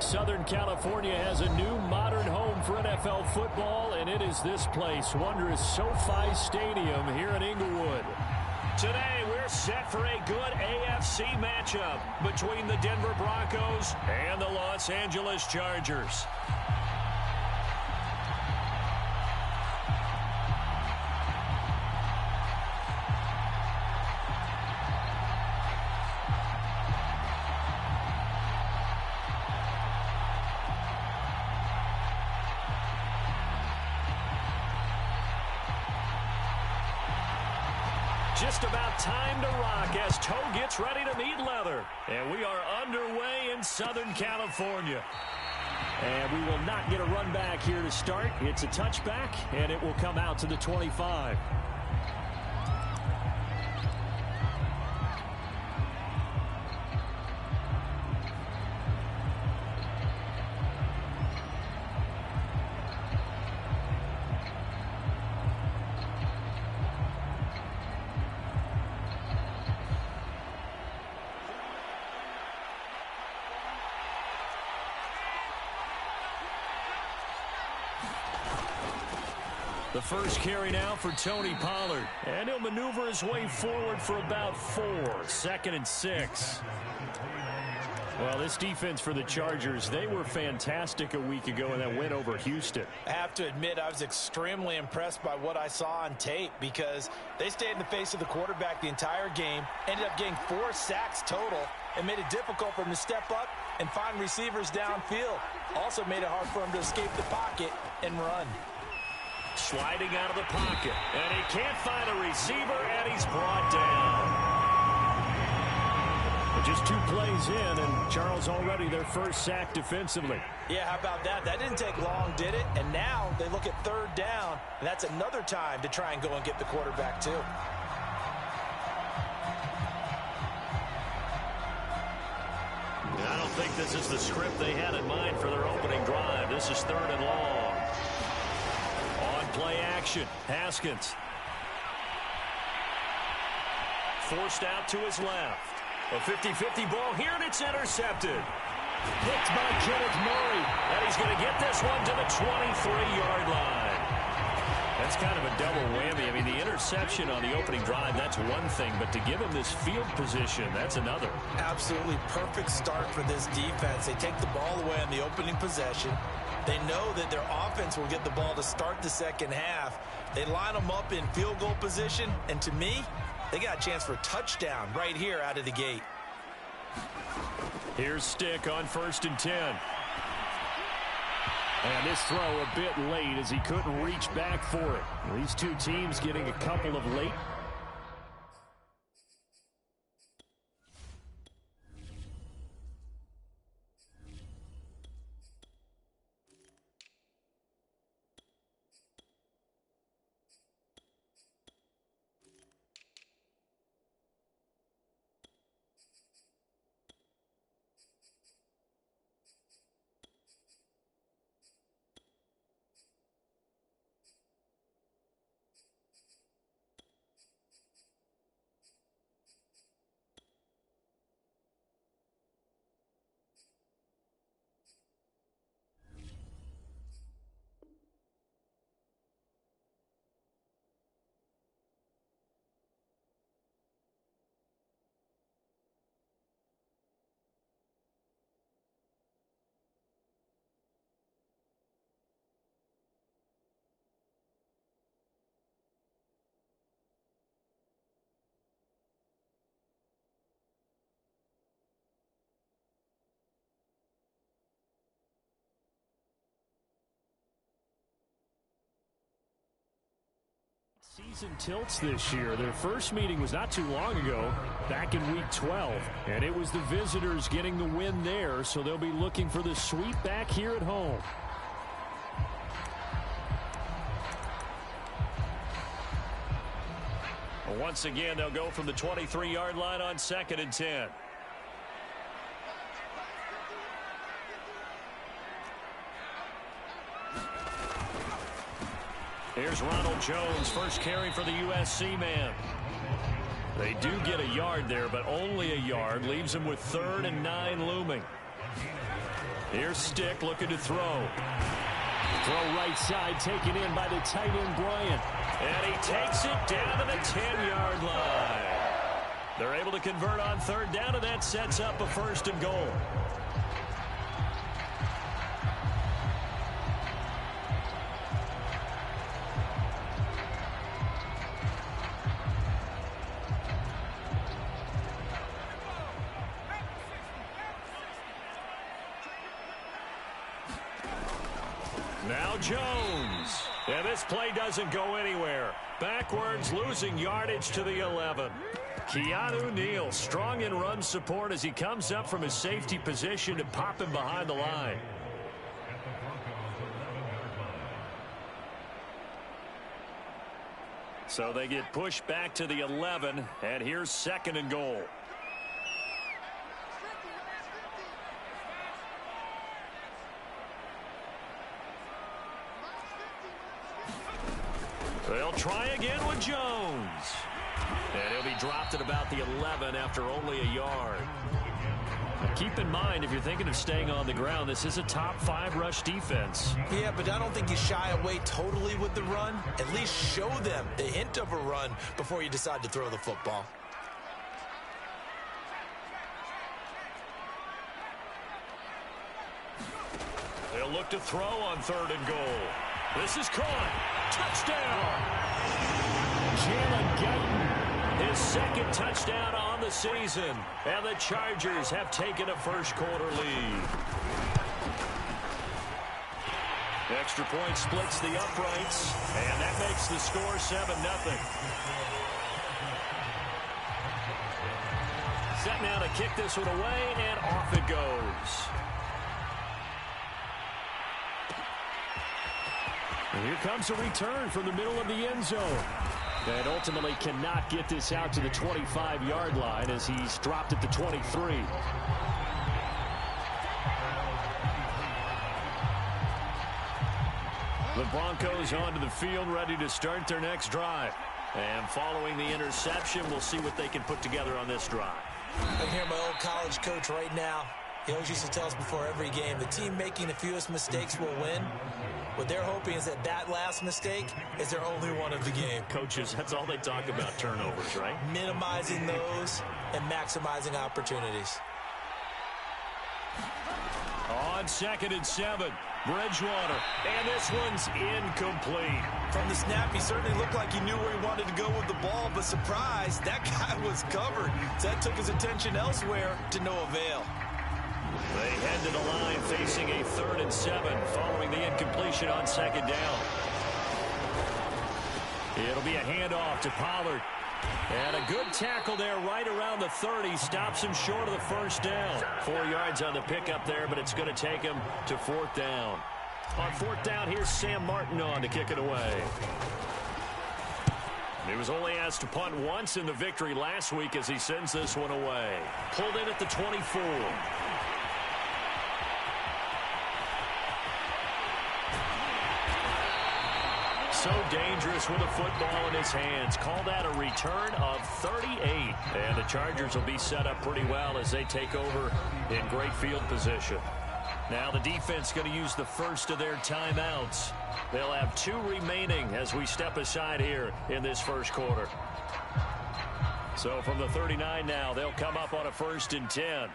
Southern California has a new modern home for NFL football, and it is this place, wondrous SoFi Stadium here in Inglewood. Today, we're set for a good AFC matchup between the Denver Broncos and the Los Angeles Chargers. Just about time to rock as toe gets ready to meet leather. And we are underway in Southern California. And we will not get a run back here to start. It's a touchback, and it will come out to the 25. The first carry now for Tony Pollard. And he'll maneuver his way forward for about 4. 2nd and 6. Well, this defense for the Chargers, they were fantastic a week ago in that win over Houston. I have to admit, I was extremely impressed by what I saw on tape because they stayed in the face of the quarterback the entire game, ended up getting 4 sacks total, and made it difficult for him to step up and find receivers downfield. Also made it hard for him to escape the pocket and run. Sliding out of the pocket, and he can't find a receiver, and he's brought down. But just 2 plays in, and Charles already their first sack defensively. Yeah, how about that? That didn't take long, did it? And now they look at 3rd down, and that's another time to try and go and get the quarterback too. I don't think this is the script they had in mind for their opening drive. This is 3rd and long. On play action, Haskins. Forced out to his left. A 50-50 ball here, and it's intercepted. Picked by Kenneth Murray. And he's going to get this one to the 23-yard line. That's kind of a double whammy. I mean, the interception on the opening drive, that's one thing. But to give him this field position, that's another. Absolutely perfect start for this defense. They take the ball away on the opening possession. They know that their offense will get the ball to start the second half. They line them up in field goal position, and to me, they got a chance for a touchdown right here out of the gate. Here's Stick on 1st and 10. And this throw a bit late as he couldn't reach back for it. These 2 teams getting a couple of late. Season tilts this year. Their first meeting was not too long ago, back in week 12. And it was the visitors getting the win there, so they'll be looking for the sweep back here at home. Once again, they'll go from the 23-yard line on 2nd and 10. Here's Ronald Jones, first carry for the USC man. They do get a yard there, but only a yard. Leaves them with 3rd and 9 looming. Here's Stick looking to throw. Throw right side, taken in by the tight end, Bryant. And he takes it down to the 10-yard line. They're able to convert on third down, and that sets up a 1st and goal. Now Jones. And this play doesn't go anywhere. Backwards, losing yardage to the 11. Keanu Neal, strong in run support as he comes up from his safety position to pop him behind the line. So they get pushed back to the 11, and here's 2nd and goal. They'll try again with Jones. And he'll be dropped at about the 11 after only a yard. Now keep in mind, if you're thinking of staying on the ground, this is a top 5 rush defense. Yeah, but I don't think you shy away totally with the run. At least show them the hint of a run before you decide to throw the football. They'll look to throw on 3rd and goal. This is caught. Touchdown. Jalen Guyton, his 2nd touchdown on the season. And the Chargers have taken a first-quarter lead. Extra point splits the uprights, and that makes the score 7-0. Set now to kick this one away, and off it goes. And here comes a return from the middle of the end zone. And ultimately cannot get this out to the 25-yard line as he's dropped at the 23. The Broncos onto the field, ready to start their next drive. And following the interception, we'll see what they can put together on this drive. I can hear my old college coach right now. He always used to tell us before every game, the team making the fewest mistakes will win. What they're hoping is that last mistake is their only one of the game. Coaches, that's all they talk about, turnovers, right? Minimizing those and maximizing opportunities. On 2nd and 7, Bridgewater, and this one's incomplete. From the snap, he certainly looked like he knew where he wanted to go with the ball, but surprise, that guy was covered. So that took his attention elsewhere to no avail. They head to the line facing a 3rd and 7 following the incompletion on 2nd down. It'll be a handoff to Pollard. And a good tackle there right around the 30. Stops him short of the 1st down. 4 yards on the pickup there, but it's going to take him to 4th down. On 4th down, here's Sam Martin on to kick it away. He was only asked to punt once in the victory last week as he sends this one away. Pulled in at the 24. So dangerous with a football in his hands. Call that a return of 38. And the Chargers will be set up pretty well as they take over in great field position. Now the defense going to use the first of their timeouts. They'll have 2 remaining as we step aside here in this first quarter. So from the 39 now, they'll come up on a 1st and 10.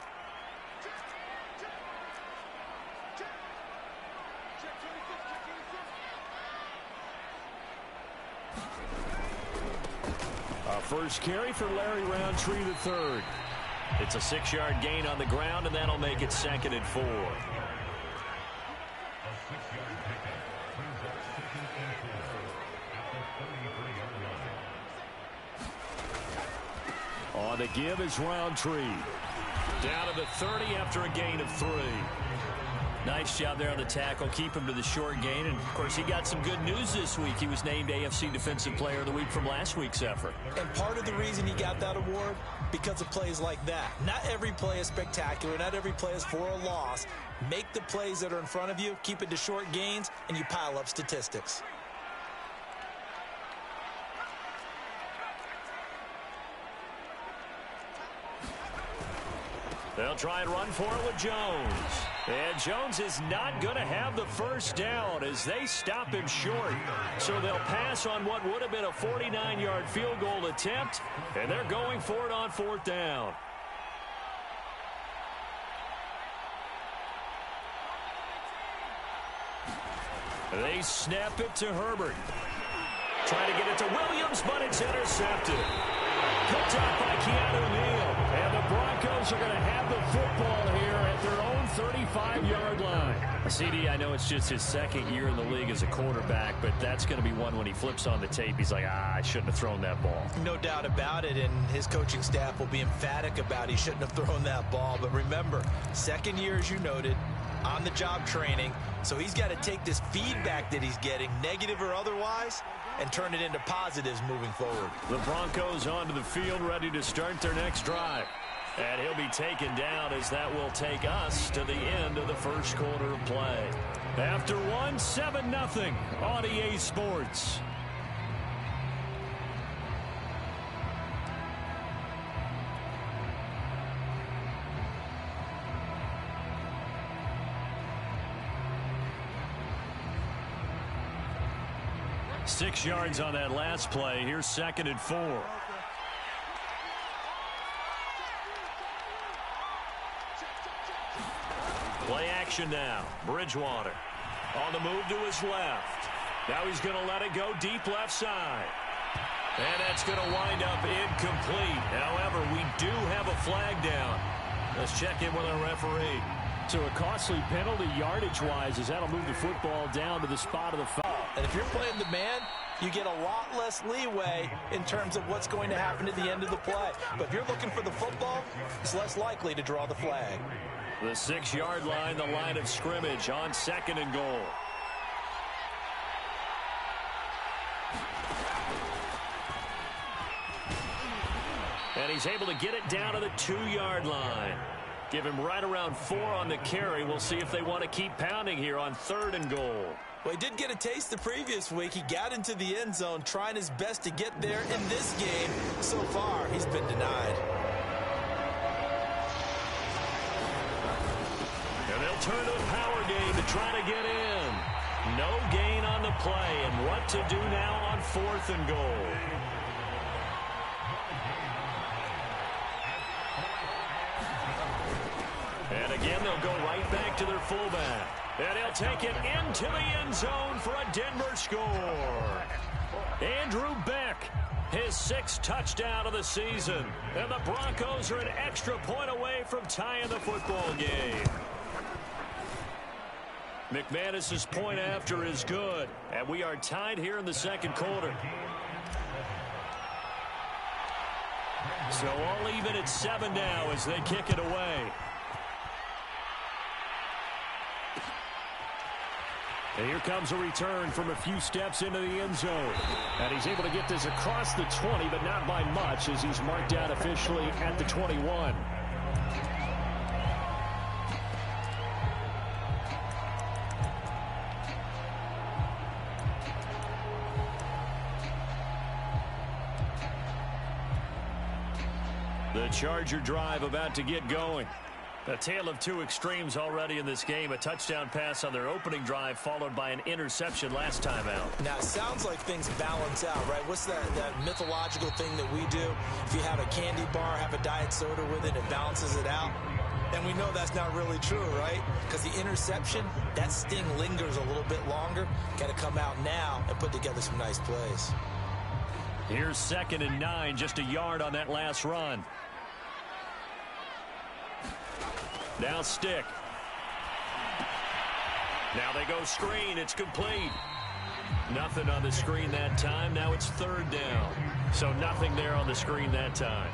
First carry for Larry Roundtree III. It's a 6-yard gain on the ground, and that'll make it 2nd and 4. On the give is Roundtree. Down to the 30 after a gain of 3. Nice job there on the tackle. Keep him to the short gain. And, of course, he got some good news this week. He was named AFC Defensive Player of the Week from last week's effort. And part of the reason he got that award, because of plays like that. Not every play is spectacular. Not every play is for a loss. Make the plays that are in front of you, keep it to short gains, and you pile up statistics. They'll try and run for it with Jones. And Jones is not going to have the first down as they stop him short. So they'll pass on what would have been a 49-yard field goal attempt, and they're going for it on 4th down. They snap it to Herbert. Trying to get it to Williams, but it's intercepted. Picked up by Keanu Neal. And the Broncos are going to have the football here at their own 35-yard line. CD, I know it's just his second year in the league as a quarterback, but that's going to be one when he flips on the tape. He's like, I shouldn't have thrown that ball. No doubt about it, and his coaching staff will be emphatic about he shouldn't have thrown that ball. But remember, second year, as you noted, on-the-job training, so he's got to take this feedback that he's getting, negative or otherwise, and turn it into positives moving forward. The Broncos onto the field, ready to start their next drive. And he'll be taken down as that will take us to the end of the first quarter of play. After 7-0 on EA Sports. Six yards on that last play. Here's 2nd and 4. Play action now. Bridgewater on the move to his left. Now he's going to let it go deep left side. And that's going to wind up incomplete. However, we do have a flag down. Let's check in with our referee. So a costly penalty yardage-wise as that'll move the football down to the spot of the foul. And if you're playing the man, you get a lot less leeway in terms of what's going to happen at the end of the play. But if you're looking for the football, it's less likely to draw the flag. The 6-yard line, the line of scrimmage on 2nd and goal. And he's able to get it down to the 2-yard line. Give him right around 4 on the carry. We'll see if they want to keep pounding here on 3rd and goal. Well, he did get a taste the previous week. He got into the end zone, trying his best to get there. In this game, so far, he's been denied. And they'll turn to a power game to try to get in. No gain on the play, and what to do now on 4th and goal. And again, they'll go right back to their fullback. And he'll take it into the end zone for a Denver score. Andrew Beck, his 6th touchdown of the season. And the Broncos are an extra point away from tying the football game. McManus's point after is good. And we are tied here in the 2nd quarter. So all even at 7 now as they kick it away. And here comes a return from a few steps into the end zone. And he's able to get this across the 20, but not by much as he's marked out officially at the 21. The Charger drive about to get going. A tale of two extremes already in this game. A touchdown pass on their opening drive followed by an interception last time out. Now, it sounds like things balance out, right? What's that mythological thing that we do? If you have a candy bar, have a diet soda with it, it balances it out. And we know that's not really true, right? Because the interception, that sting lingers a little bit longer. Got to come out now and put together some nice plays. Here's 2nd and 9, just a yard on that last run. Now stick. Now they go screen. It's complete. Nothing on the screen that time. Now it's 3rd down. So nothing there on the screen that time.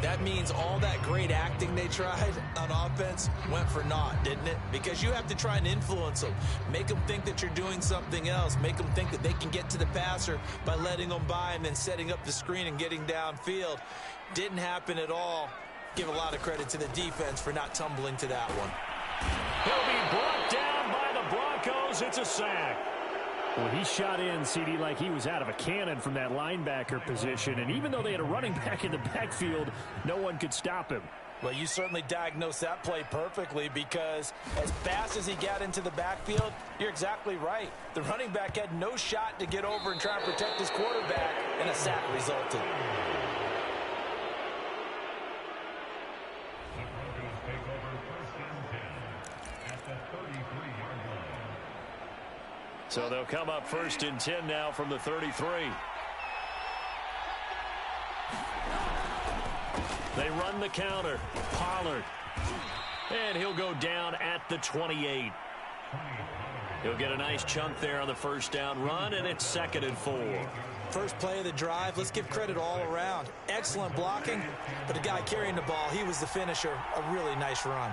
That means all that great acting they tried on offense went for naught, didn't it? Because you have to try and influence them. Make them think that you're doing something else. Make them think that they can get to the passer by letting them by and then setting up the screen and getting downfield. Didn't happen at all. Give a lot of credit to the defense for not tumbling to that one. He'll be brought down by the Broncos. It's a sack. Well, he shot in, CD, like he was out of a cannon from that linebacker position. And even though they had a running back in the backfield, no one could stop him. Well, you certainly diagnosed that play perfectly because as fast as he got into the backfield, you're exactly right. The running back had no shot to get over and try and protect his quarterback, and a sack resulted. So they'll come up 1st and 10 now from the 33. They run the counter. Pollard. And he'll go down at the 28. He'll get a nice chunk there on the first down run, and it's 2nd and 4. First play of the drive, let's give credit all around. Excellent blocking, but the guy carrying the ball, he was the finisher. A really nice run.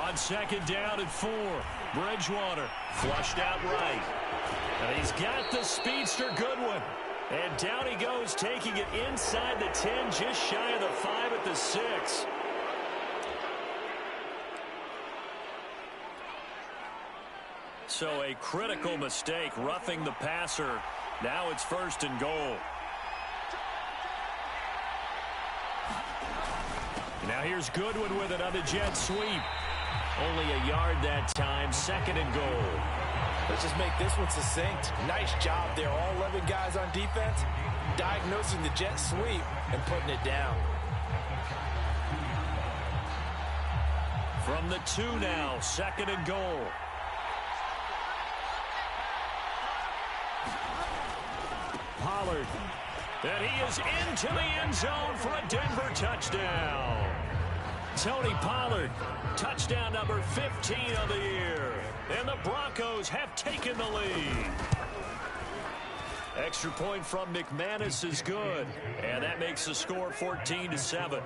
On 2nd down and 4. Bridgewater flushed out right. And he's got the speedster Goodwin. And down he goes, taking it inside the 10, just shy of the 5 at the 6. So a critical mistake, roughing the passer. Now it's 1st and goal. Now here's Goodwin with it on the jet sweep. Only a yard that time, 2nd and goal. Let's just make this one succinct. Nice job there. All 11 guys on defense diagnosing the jet sweep and putting it down. From the 2 now, 2nd and goal. Pollard. And he is into the end zone for a Denver touchdown. Tony Pollard, touchdown number 15 of the year. And the Broncos have taken the lead. Extra point from McManus is good. And that makes the score 14-7.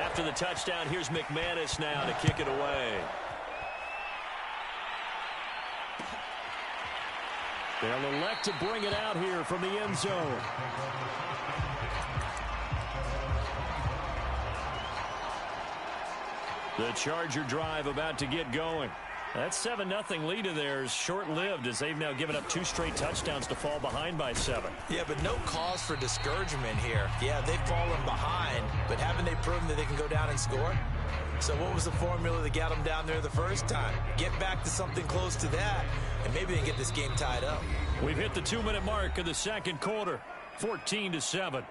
After the touchdown, here's McManus now to kick it away. They'll elect to bring it out here from the end zone. The Charger drive about to get going. That 7-0 lead of theirs short-lived as they've now given up 2 straight touchdowns to fall behind by 7. Yeah, but no cause for discouragement here. Yeah, they've fallen behind, but haven't they proven that they can go down and score? So what was the formula that got them down there the first time? Get back to something close to that, and maybe they can get this game tied up. We've hit the 2-minute mark of the 2nd quarter, 14-7.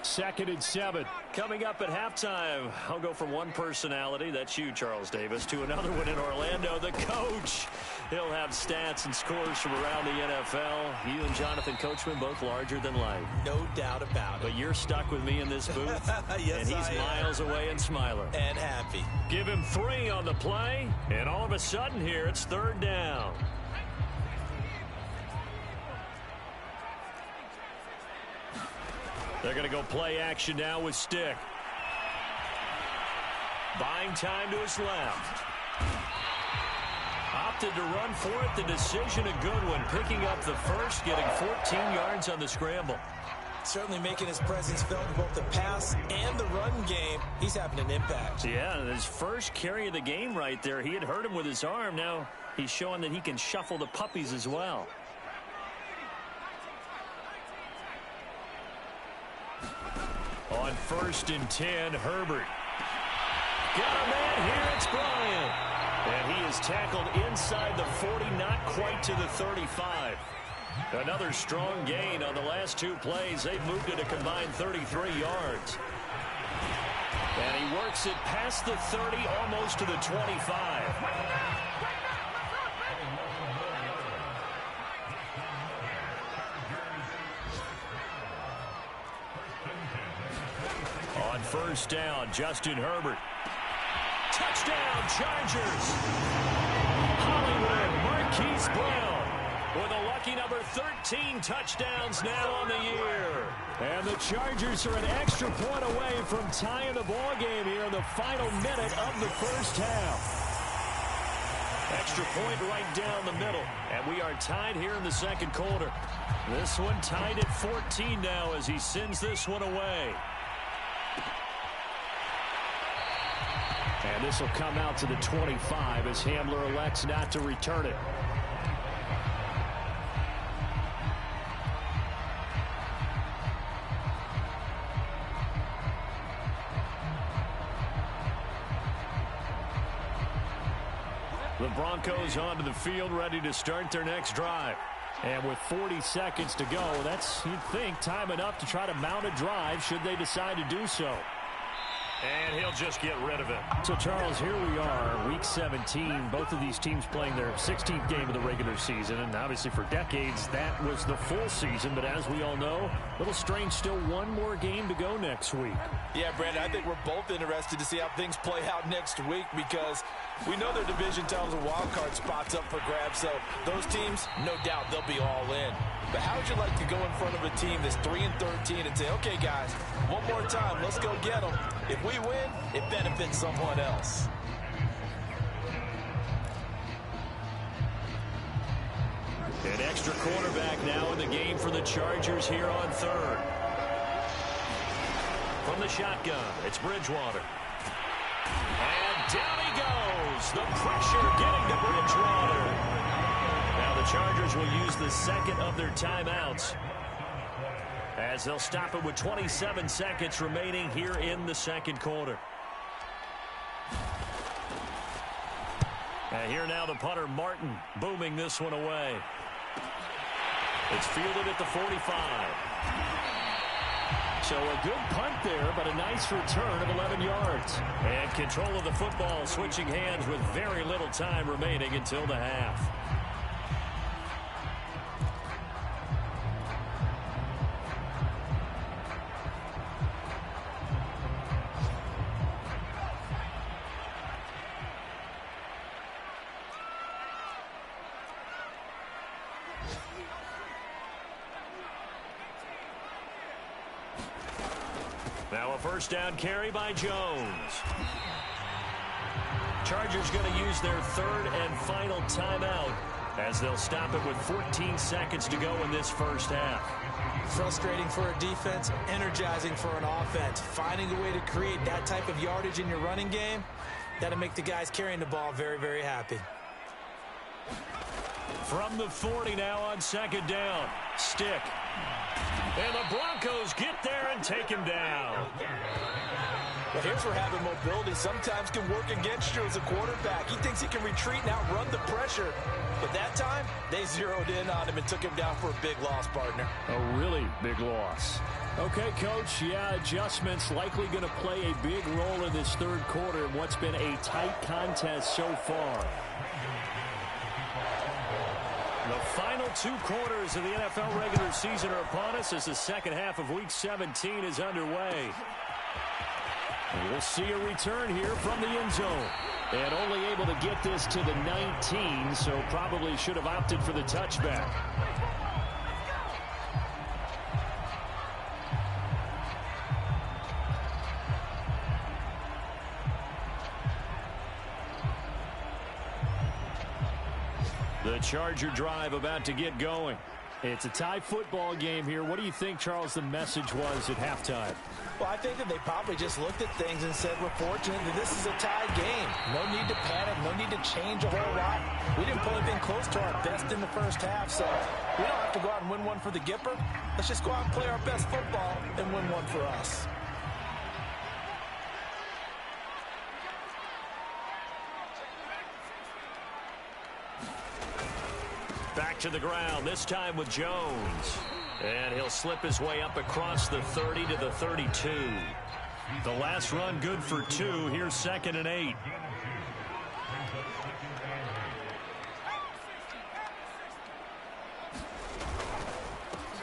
Second and 7. Coming up at halftime, I'll go from one personality, that's you, Charles Davis, to another one in Orlando, the coach. He'll have stats and scores from around the NFL. You and Jonathan Coachman, both larger than life. No doubt about it. But you're stuck with me in this booth. Yes, and he's miles away and smiling. And happy. Give him 3 on the play, and all of a sudden here, it's 3rd down. They're going to go play action now with Stick. Buying time to his left. Opted to run for it. The decision of Goodwin picking up the first, getting 14 yards on the scramble. Certainly making his presence felt in both the pass and the run game. He's having an impact. Yeah, his first carry of the game right there. He had hurt him with his arm. Now he's showing that he can shuffle the puppies as well. On 1st and 10, Herbert. Got a man here, it's Bryant. And he is tackled inside the 40, not quite to the 35. Another strong gain on the last 2 plays. They've moved it a combined 33 yards. And he works it past the 30, almost to the 25. On 1st down, Justin Herbert. Touchdown, Chargers. Hollywood, Marquise Brown with a lucky number 13 touchdowns now on the year. And the Chargers are an extra point away from tying the ball game here in the final minute of the first half. Extra point right down the middle. And we are tied here in the second quarter. This one tied at 14 now as he sends this one away. And this will come out to the 25 as Hamler elects not to return it. The Broncos onto the field, ready to start their next drive. And with 40 seconds to go, that's, you'd think, time enough to try to mount a drive should they decide to do so. And he'll just get rid of it. So, Charles, here we are, Week 17. Both of these teams playing their 16th game of the regular season. And obviously for decades, that was the full season. But as we all know, a little strange, still one more game to go next week. Yeah, Brandon, I think we're both interested to see how things play out next week because we know their division titles and wild card spots up for grabs. So those teams, no doubt, they'll be all in. But how would you like to go in front of a team that's 3-13 and say, okay, guys, one more time, let's go get them. If we win, it benefits someone else. An extra quarterback now in the game for the Chargers here on third. From the shotgun, it's Bridgewater. And down he goes. The pressure getting to Bridgewater. Now the Chargers will use the second of their timeouts as they'll stop it with 27 seconds remaining here in the second quarter. And here now the punter, Martin, booming this one away. It's fielded at the 45. So a good punt there, but a nice return of 11 yards. And control of the football, switching hands with very little time remaining until the half. Now a first down carry by Jones. Chargers going to use their third and final timeout as they'll stop it with 14 seconds to go in this first half. Frustrating for a defense, energizing for an offense. Finding a way to create that type of yardage in your running game, that'll make the guys carrying the ball very, very happy. From the 40 now on second down. Stick. And the Broncos get there and take him down. But here's where having mobility sometimes can work against you as a quarterback. He thinks he can retreat and outrun the pressure. But that time, they zeroed in on him and took him down for a big loss, partner. A really big loss. Okay, Coach, yeah, adjustments likely going to play a big role in this third quarter in what's been a tight contest so far. The final two quarters of the NFL regular season are upon us as the second half of Week 17 is underway. We'll see a return here from the end zone. And only able to get this to the 19, so probably should have opted for the touchback. The Charger drive about to get going. It's a tie football game here. What do you think, Charles, the message was at halftime? Well, I think that they probably just looked at things and said, we're fortunate that this is a tied game. No need to panic, no need to change a whole lot. We didn't play anything close to our best in the first half, so we don't have to go out and win one for the Gipper. Let's just go out and play our best football and win one for us. Back to the ground, this time with Jones. And he'll slip his way up across the 30 to the 32. The last run good for 2. Here's 2nd and 8.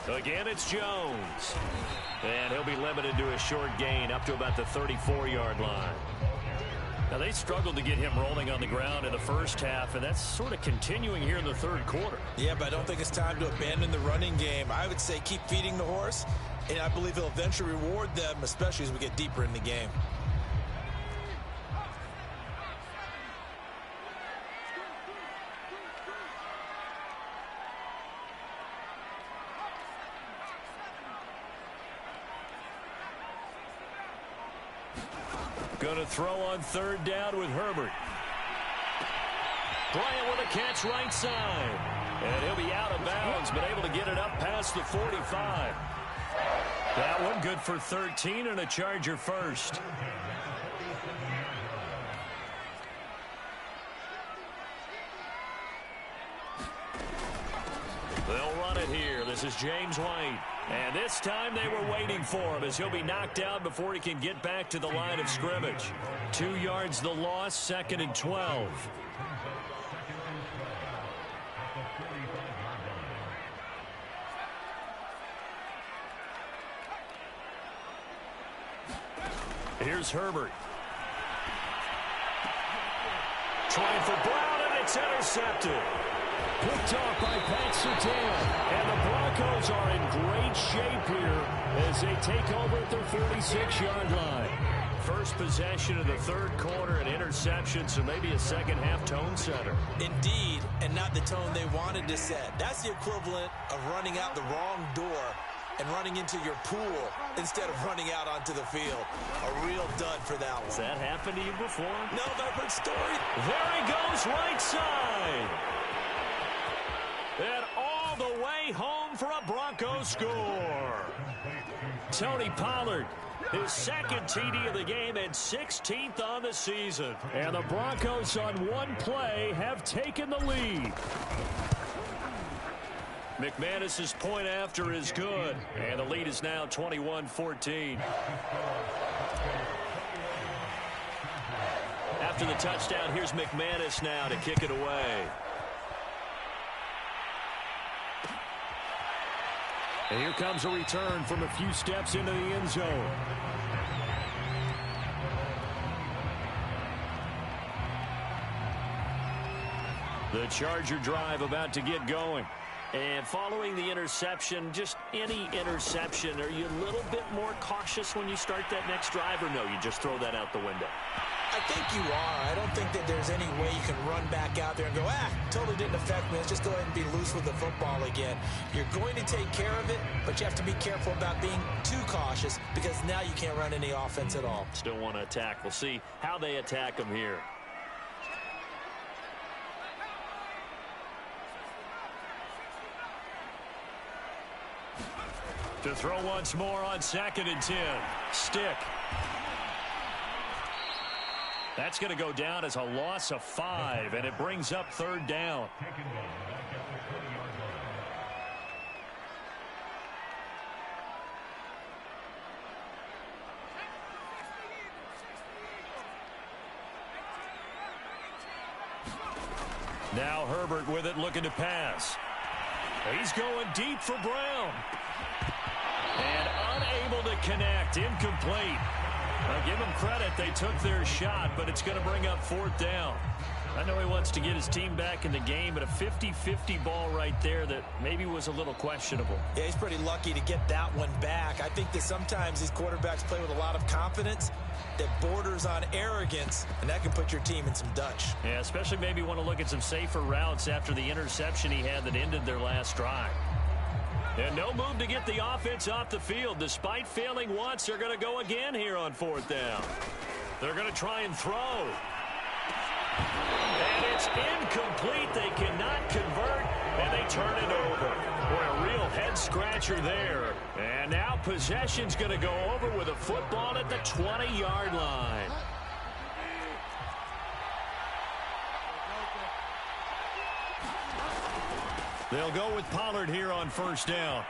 Again, it's Jones. And he'll be limited to a short gain up to about the 34-yard line. Now, they struggled to get him rolling on the ground in the first half, and that's sort of continuing here in the third quarter. Yeah, but I don't think it's time to abandon the running game. I would say keep feeding the horse, and I believe he'll eventually reward them, especially as we get deeper in the game. Going to throw on third down with Herbert. Bryant with a catch right side. And he'll be out of bounds, but able to get it up past the 45. That one good for 13 and a Charger first. They'll run it here. This is James White. And this time they were waiting for him as he'll be knocked down before he can get back to the line of scrimmage. 2 yards the loss, 2nd and 12. Here's Herbert. Trying for Brown, and it's intercepted. Picked off by Pat Surtain. And the Broncos are in great shape here as they take over at their 46-yard line. First possession of the third quarter, an interception, so maybe a second-half tone setter. Indeed, and not the tone they wanted to set. That's the equivalent of running out the wrong door and running into your pool instead of running out onto the field. A real dud for that one. Has that happened to you before? No, but I've heard stories. There he goes, right side. And all the way home for a Broncos score. Tony Pollard, his second TD of the game and 16th on the season. And the Broncos on one play have taken the lead. McManus's point after is good, and the lead is now 21-14. After the touchdown, here's McManus now to kick it away. And here comes a return from a few steps into the end zone. The Charger drive about to get going. And following the interception, just any interception, are you a little bit more cautious when you start that next drive, or no, you just throw that out the window? I think you are. I don't think that there's any way you can run back out there and go, totally didn't affect me. Let's just go ahead and be loose with the football again. You're going to take care of it, but you have to be careful about being too cautious because now you can't run any offense at all. Still want to attack. We'll see how they attack them here. To throw once more on 2nd and 10. Stick. That's going to go down as a loss of 5, and it brings up third down. Now Herbert with it, looking to pass. He's going deep for Brown. And unable to connect. Incomplete. I'll give them credit. They took their shot, but it's going to bring up 4th down. I know he wants to get his team back in the game, but a 50-50 ball right there that maybe was a little questionable. Yeah, he's pretty lucky to get that one back. I think that sometimes these quarterbacks play with a lot of confidence that borders on arrogance, and that can put your team in some Dutch. Yeah, especially maybe want to look at some safer routes after the interception he had that ended their last drive. And no move to get the offense off the field. Despite failing once, they're going to go again here on 4th down. They're going to try and throw. And it's incomplete. They cannot convert, and they turn it over. Boy, a real head-scratcher there. And now possession's going to go over with a football at the 20-yard line. They'll go with Pollard here on 1st down.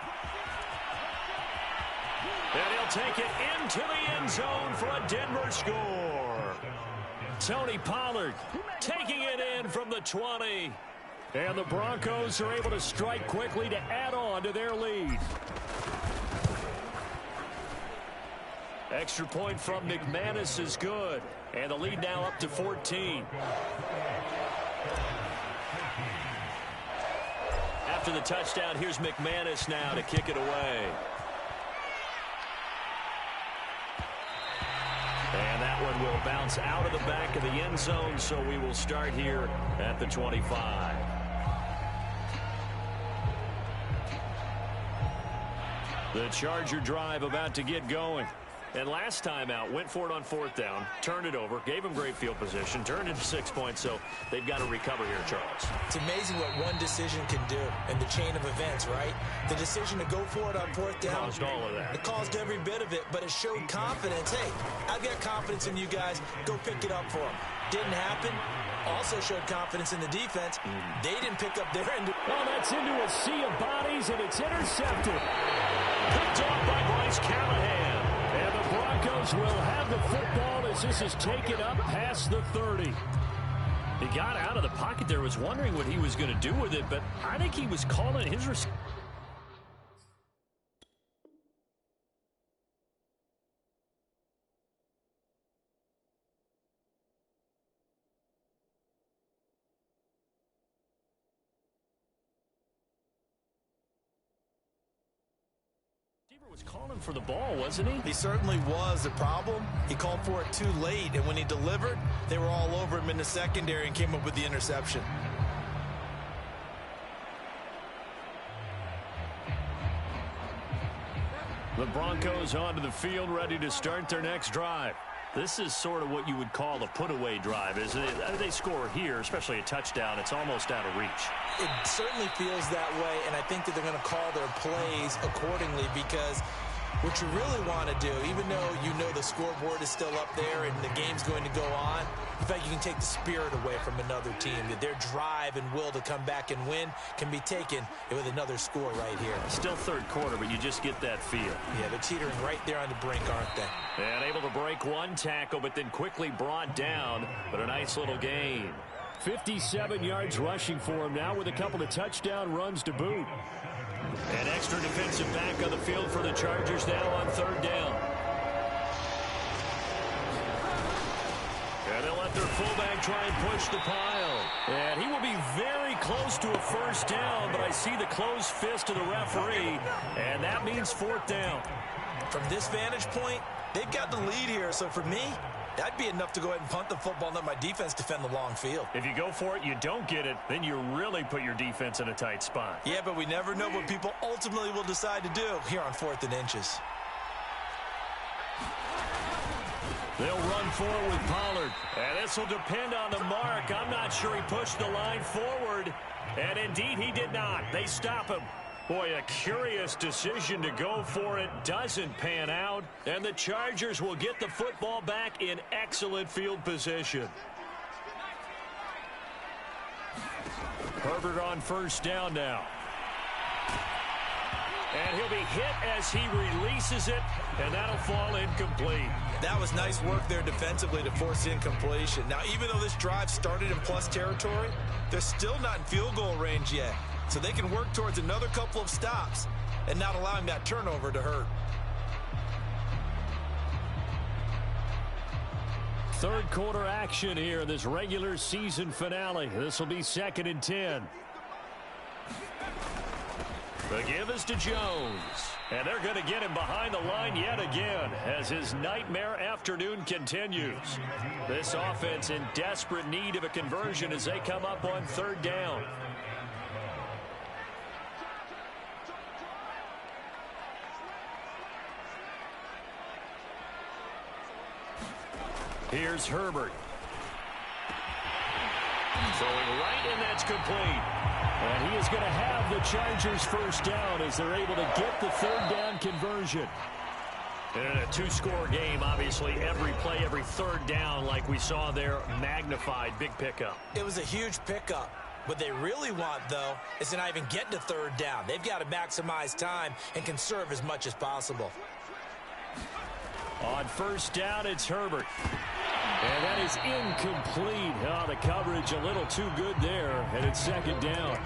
And he'll take it into the end zone for a Denver score. Tony Pollard taking it in from the 20. And the Broncos are able to strike quickly to add on to their lead. Extra point from McManus is good. And the lead now up to 14. After the touchdown, here's McManus now to kick it away. And that one will bounce out of the back of the end zone, so we will start here at the 25. The Charger drive about to get going. And last time out, went for it on 4th down, turned it over, gave them great field position, turned into 6 points, so they've got to recover here, Charles. It's amazing what one decision can do in the chain of events, right? The decision to go for it on 4th down. Caused all of that. It caused every bit of it, but it showed confidence. Hey, I've got confidence in you guys. Go pick it up for them. Didn't happen. Also showed confidence in the defense. They didn't pick up their end. Well, that's into a sea of bodies, and it's intercepted. Picked off by Bryce Callahan. And the Broncos will have the football as this is taken up past the 30. He got out of the pocket there, was wondering what he was going to do with it, but I think he was calling his receiver was calling for the ball, wasn't he? He certainly was. The problem, he called for it too late, and when he delivered, they were all over him in the secondary and came up with the interception. The Broncos onto the field, ready to start their next drive. This is sort of what you would call a put-away drive, isn't it? They score here, especially a touchdown. It's almost out of reach. It certainly feels that way, and I think that they're going to call their plays accordingly because what you really want to do, even though you know the scoreboard is still up there and the game's going to go on, in fact, you can take the spirit away from another team. That their drive and will to come back and win can be taken with another score right here. Still third quarter, but you just get that feel. Yeah, they're teetering right there on the brink, aren't they? And able to break one tackle, but then quickly brought down. But a nice little gain. 57 yards rushing for him now with a couple of touchdown runs to boot. An extra defensive back on the field for the Chargers now on 3rd down. And they'll let their fullback try and push the pile. And he will be very close to a 1st down, but I see the closed fist of the referee, and that means 4th down. From this vantage point, they've got the lead here, so for me, that'd be enough to go ahead and punt the football and let my defense defend the long field. If you go for it, you don't get it, then you really put your defense in a tight spot. Yeah, but we never know what people ultimately will decide to do here on 4th and inches. They'll run forward with Pollard. And this will depend on the mark. I'm not sure he pushed the line forward. And indeed, he did not. They stop him. Boy, a curious decision to go for it. Doesn't pan out. And the Chargers will get the football back in excellent field position. Herbert on 1st down now. And he'll be hit as he releases it, and that'll fall incomplete. That was nice work there defensively to force incompletion. Now, even though this drive started in plus territory, they're still not in field goal range yet. So they can work towards another couple of stops and not allowing that turnover to hurt. 3rd quarter action here in this regular season finale. This will be 2nd and 10. The give is to Jones. And they're going to get him behind the line yet again as his nightmare afternoon continues. This offense in desperate need of a conversion as they come up on 3rd down. Here's Herbert. Throwing right, and that's complete. And he is going to have the Chargers 1st down as they're able to get the 3rd down conversion. And in a 2-score game, obviously, every play, every 3rd down, like we saw there, magnified, big pickup. It was a huge pickup. What they really want, though, is to not even get to 3rd down. They've got to maximize time and conserve as much as possible. On 1st down, it's Herbert. And that is incomplete. Oh, the coverage a little too good there, and it's 2nd down.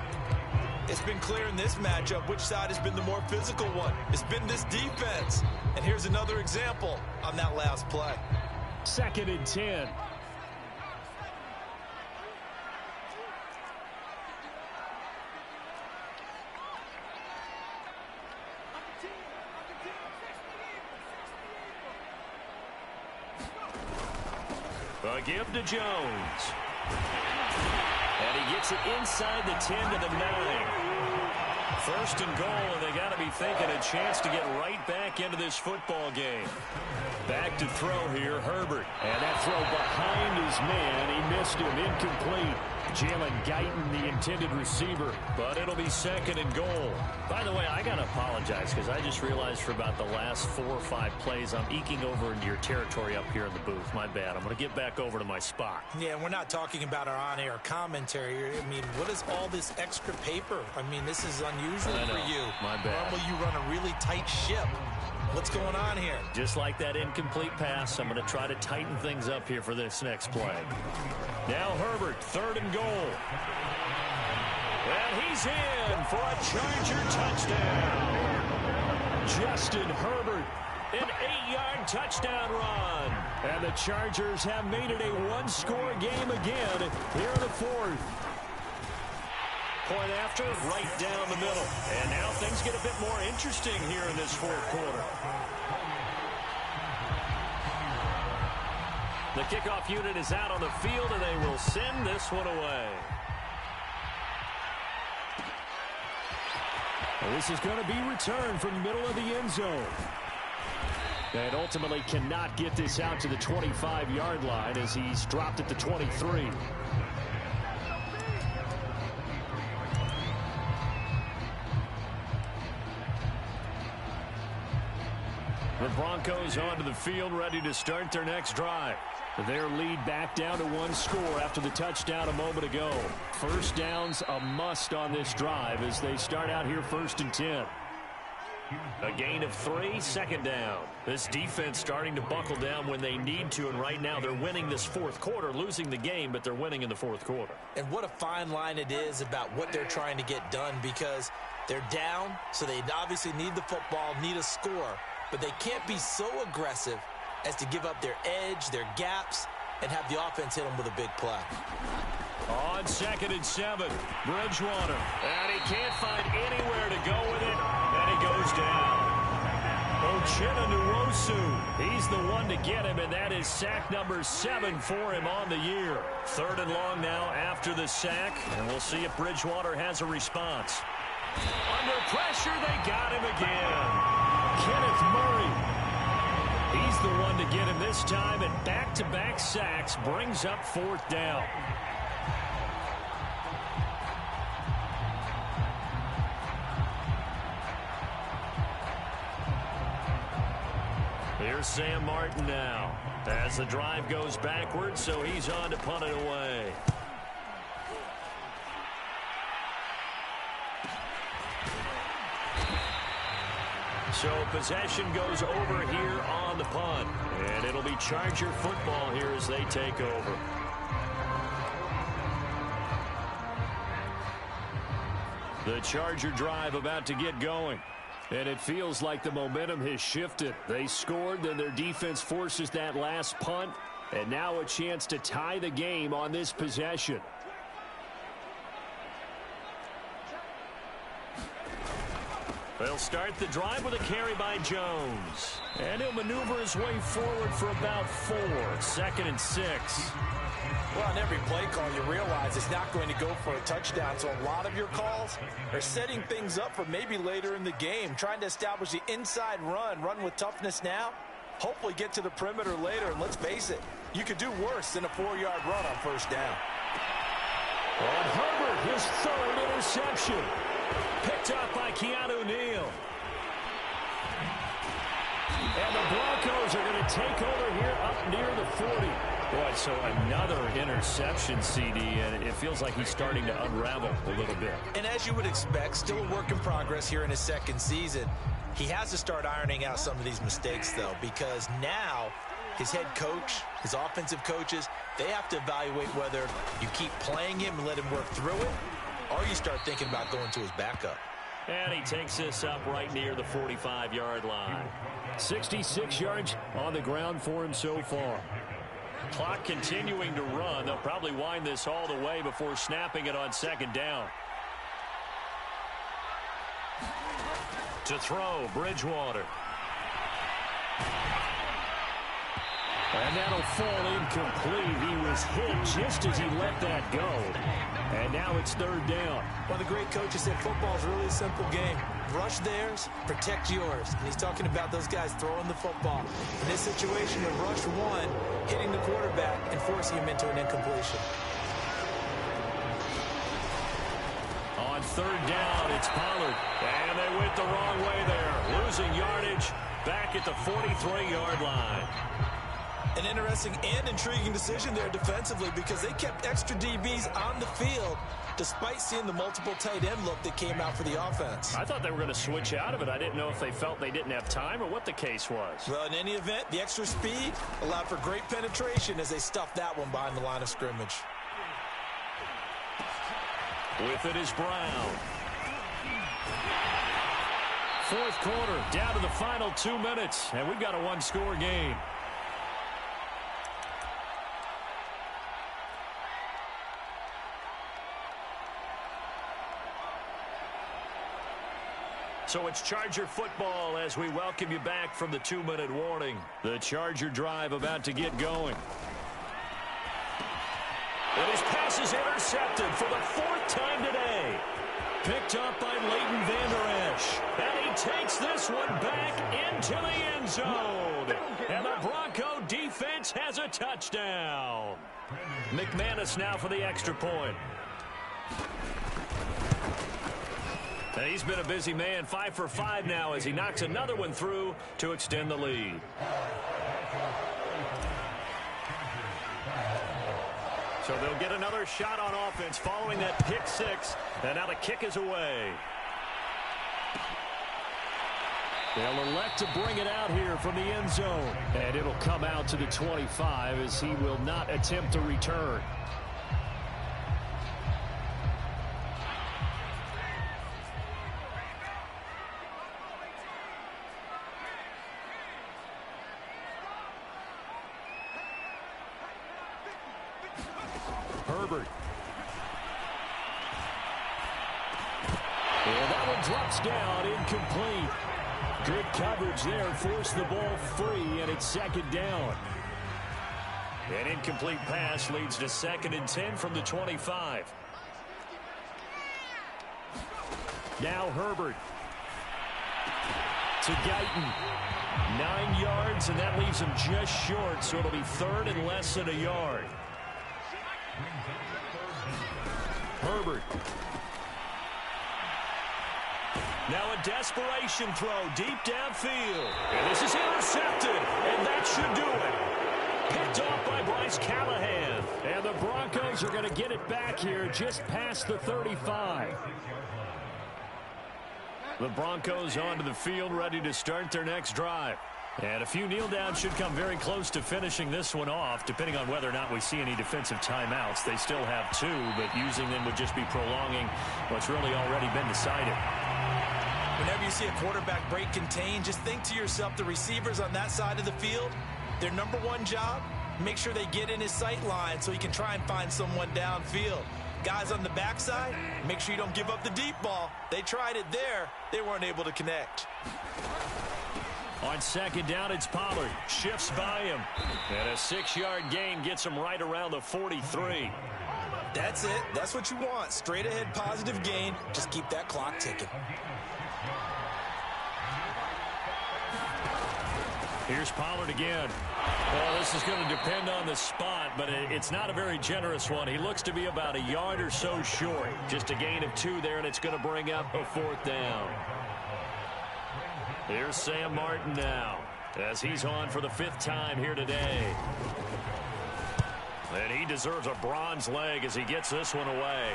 It's been clear in this matchup which side has been the more physical one. It's been this defense. And here's another example on that last play. 2nd and 10. A give to Jones. And he gets it inside the 10 to the 9. First and goal, and they got to be thinking a chance to get right back into this football game. Back to throw here, Herbert. And that throw behind his man. He missed him. Incomplete. Jalen Guyton, the intended receiver. But it'll be second and goal. By the way, I got to apologize because I just realized for about the last 4 or 5 plays, I'm eking over into your territory up here in the booth. My bad. I'm going to get back over to my spot. Yeah, we're not talking about our on-air commentary. I mean, what is all this extra paper? I mean, this is unusual for you. My bad. Normally you run a really tight ship. What's going on here? Just like that incomplete pass, I'm going to try to tighten things up here for this next play. Now Herbert, third and goal. And he's in for a Charger touchdown. Justin Herbert, an 8-yard touchdown run. And the Chargers have made it a one-score game again here in the fourth. Point after, right down the middle. And now things get a bit more interesting here in this fourth quarter. The kickoff unit is out on the field, and they will send this one away. Well, this is going to be returned from the middle of the end zone. And ultimately cannot get this out to the 25-yard line as he's dropped at the 23. The Broncos onto the field, ready to start their next drive. Their lead back down to 1 score after the touchdown a moment ago. First down's a must on this drive as they start out here 1st and 10. A gain of 3, second down. This defense starting to buckle down when they need to, and right now they're winning this fourth quarter, losing the game, but they're winning in the fourth quarter. And what a fine line it is about what they're trying to get done, because they're down, so they obviously need the football, need a score, but they can't be so aggressive as to give up their edge, their gaps, and have the offense hit them with a big play. On 2nd and 7, Bridgewater. And he can't find anywhere to go with it, and he goes down. Uchenna Nwosu, he's the one to get him, and that is sack number 7 for him on the year. 3rd and long now after the sack, and we'll see if Bridgewater has a response. Under pressure, they got him again. Kenneth Murray. He's the one to get him this time, and back-to-back sacks brings up 4th down. Here's Sam Martin now as the drive goes backwards, so he's on to punt it away. So possession goes over here on the punt, and it'll be Charger football here as they take over. The Charger drive about to get going. And it feels like the momentum has shifted. They scored, then their defense forces that last punt, and now a chance to tie the game on this possession. They'll start the drive with a carry by Jones. And he'll maneuver his way forward for about 4. 2nd and 6. Well, on every play call, you realize it's not going to go for a touchdown. So a lot of your calls are setting things up for maybe later in the game, trying to establish the inside run with toughness now, hopefully get to the perimeter later. And let's face it, you could do worse than a 4-yard run on 1st down. And Herbert, his 3rd interception. Picked up by Keanu Neal. And the Broncos are going to take over here up near the 40. Boy, so another interception, CD, and it feels like he's starting to unravel a little bit. And as you would expect, still a work in progress here in his 2nd season. He has to start ironing out some of these mistakes, though, because now his head coach, his offensive coaches, they have to evaluate whether you keep playing him and let him work through it, or you start thinking about going to his backup. And he takes this up right near the 45-yard line. 66 yards on the ground for him so far. Clock continuing to run. They'll probably wind this all the way before snapping it on 2nd down. To throw, Bridgewater. And that'll fall incomplete. He was hit just as he let that go. And now it's third down. One of the great coaches said football is really a simple game. Rush theirs, protect yours. And he's talking about those guys throwing the football. In this situation, the rush one, hitting the quarterback and forcing him into an incompletion. On third down, it's Pollard. And they went the wrong way there. Losing yardage back at the 43-yard line. An interesting and intriguing decision there defensively because they kept extra DBs on the field despite seeing the multiple tight end look that came out for the offense. I thought they were going to switch out of it. I didn't know if they felt they didn't have time or what the case was. Well, in any event, the extra speed allowed for great penetration as they stuffed that one behind the line of scrimmage. With it is Brown. Fourth quarter, down to the final 2 minutes, and we've got a one-score game. So it's Charger football as we welcome you back from the 2-minute warning. The Charger drive about to get going. And his pass is intercepted for the fourth time today. Picked up by Leighton Vander Esch. And he takes this one back into the end zone. And the Bronco defense has a touchdown. McManus now for the extra point. And he's been a busy man, 5 for 5 now as he knocks another one through to extend the lead. So they'll get another shot on offense following that pick six. And now the kick is away. They'll elect to bring it out here from the end zone. And it'll come out to the 25 as he will not attempt to return. Herbert. And that one drops down, incomplete. Good coverage there, forced the ball free, and it's second down. An incomplete pass leads to 2nd and 10 from the 25. Now Herbert. To Guyton. 9 yards, and that leaves him just short, so it'll be 3rd and less than a yard. Herbert. Now a desperation throw deep downfield. And this is intercepted, and that should do it. Picked off by Bryce Callahan. And the Broncos are going to get it back here just past the 35. The Broncos onto the field ready to start their next drive. And a few kneel downs should come very close to finishing this one off, depending on whether or not we see any defensive timeouts. They still have 2, but using them would just be prolonging what's really already been decided. Whenever you see a quarterback break contain, just think to yourself, the receivers on that side of the field, their number one job, make sure they get in his sight line so he can try and find someone downfield. Guys on the backside, make sure you don't give up the deep ball. They tried it there. They weren't able to connect. On second down, it's Pollard. Shifts by him. And a 6-yard gain gets him right around the 43. That's it. That's what you want. Straight ahead positive gain. Just keep that clock ticking. Here's Pollard again. Well, this is going to depend on the spot, but it's not a very generous one. He looks to be about a yard or so short. Just a gain of 2 there, and it's going to bring up a 4th down. Here's Sam Martin now, as he's on for the 5th time here today. And he deserves a bronze leg as he gets this one away.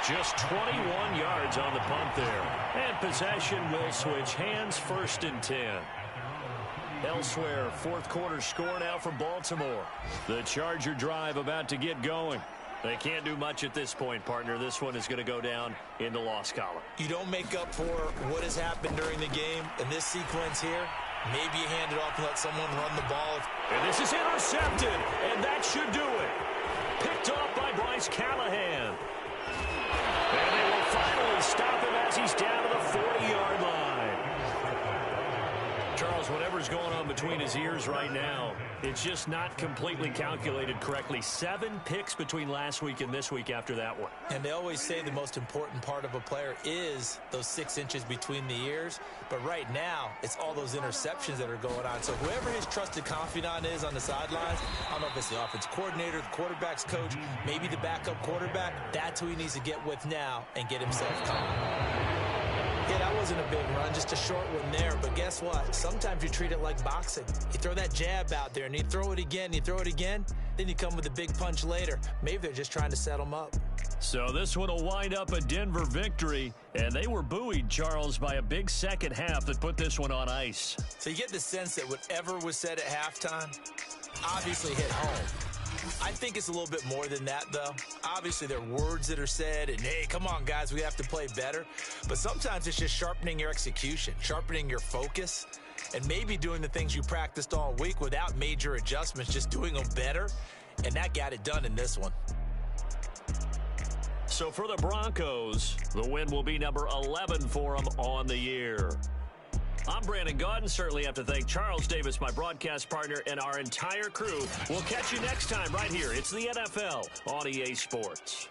Just 21 yards on the punt there. And possession will switch hands, 1st and 10. Elsewhere, 4th quarter score now for Baltimore. The Charger drive about to get going. They can't do much at this point, partner. This one is going to go down in the loss column. You don't make up for what has happened during the game in this sequence here. Maybe you hand it off and let someone run the ball. And this is intercepted, and that should do it. Picked off by Bryce Callahan. And they will finally stop him as he's down to the 40-yard line. Charles, whatever's going on between his ears right now, it's just not completely calculated correctly. 7 picks between last week and this week after that one. And they always say the most important part of a player is those 6 inches between the ears. But right now, it's all those interceptions that are going on. So whoever his trusted confidant is on the sidelines, I don't know if it's the offense coordinator, the quarterback's coach, maybe the backup quarterback, that's who he needs to get with now and get himself calm. Yeah, that wasn't a big run, just a short one there. But guess what? Sometimes you treat it like boxing. You throw that jab out there, and you throw it again, then you come with a big punch later. Maybe they're just trying to set them up. So this one will wind up a Denver victory, and they were buoyed, Charles, by a big second half that put this one on ice. So you get the sense that whatever was said at halftime obviously hit home. I think it's a little bit more than that, though. Obviously, there are words that are said, and, hey, come on, guys, we have to play better. But sometimes it's just sharpening your execution, sharpening your focus, and maybe doing the things you practiced all week without major adjustments, just doing them better, and that got it done in this one. So for the Broncos, the win will be number 11 for them on the year. I'm Brandon Gaudin. Certainly have to thank Charles Davis, my broadcast partner, and our entire crew. We'll catch you next time right here. It's the NFL on EA Sports.